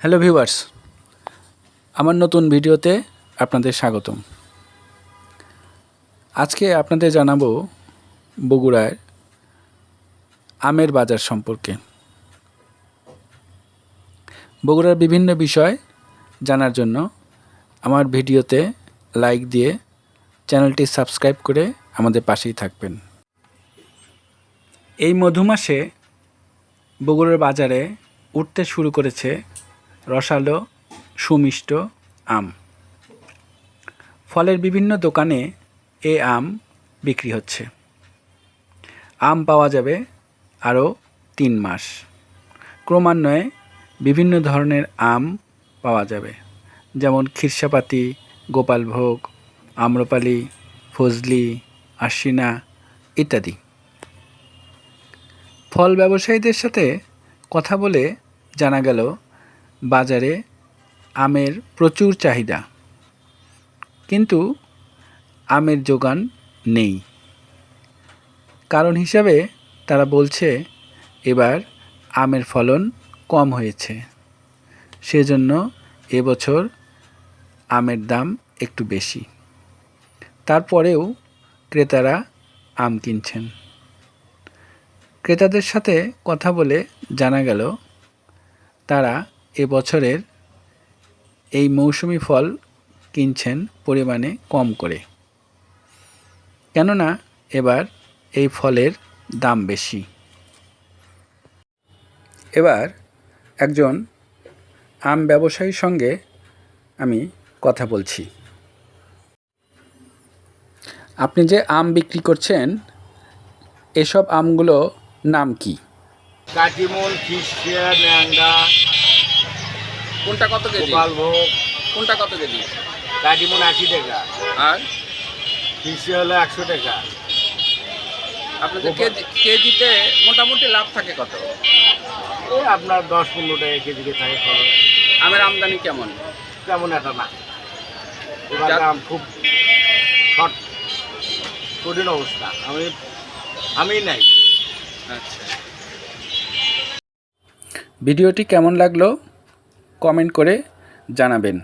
Hello viewers, আমার নতুন ভিডিওতে আপনাদের স্বাগতম। আজকে আপনাদের জানাবো বগুড়ার আমের বাজার সম্পর্কে। বগুড়ার বিভিন্ন বিষয় জানার জন্য আমার ভিডিওতে লাইক দিয়ে চ্যানেলটি সাবস্ক্রাইব করে আমাদের পাশেই থাকবেন। এই মধুমাসে বগুড়ার বাজারে উঠতে শুরু করেছে রসালো সুমিষ্ট আম। ফলের বিভিন্ন দোকানে এই আম বিক্রি হচ্ছে। আম পাওয়া যাবে আরও 3 মাস। ক্রমান্বয়ে বিভিন্ন ধরনের আম পাওয়া যাবে, যেমন খিরসাপাতি, গোপালভোগ, আম্রপালি, ফজলি, আশিনা ইত্যাদি। ফল ব্যবসায়ীদের সাথে কথা বলে জানা গেল বাজারে আমের প্রচুর চাহিদা, কিন্তু আমের যোগান নেই। কারণ হিসাবে তারা বলছে এবার আমের ফলন কম হয়েছে, সেজন্য এবছর আমের দাম একটু বেশি। তারপরেও ক্রেতারা আম কিনছেন। ক্রেতাদের সাথে কথা বলে জানা গেল তারা এবছরের এই মৌসুমি ফল কিনছেন পরিমাণে কম করে, কেননা এবার এই ফলের দাম বেশি। এবার একজন আম ব্যবসায়ীর সঙ্গে আমি কথা বলছি। আপনি যে আম বিক্রি করছেন, এসব আমগুলো নাম কি? কাটিমন, খিরসিয়া, ন্যাংরা। কোনটা কত কেজি? গোপালভোগ। কোনটা কত কেজি? কাটিমন 80 টাকা, আর খিরসিয়া হলো 100 টাকা। আপনাদের কেজিতে মোটামুটি লাভ থাকে কত? এই আপনার 10-15 টাকা কেজিতে থাকে খরচ। আমের আমদানি কেমন? তেমন একটা না, এবার দাম খুব কঠিন অবস্থা। আমি নাই। আচ্ছা, ভিডিওটি কেমন লাগলো কমেন্ট করে জানাবেন।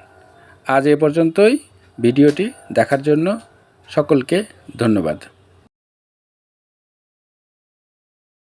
আজ এ পর্যন্তই। ভিডিওটি দেখার জন্য সকলকে ধন্যবাদ।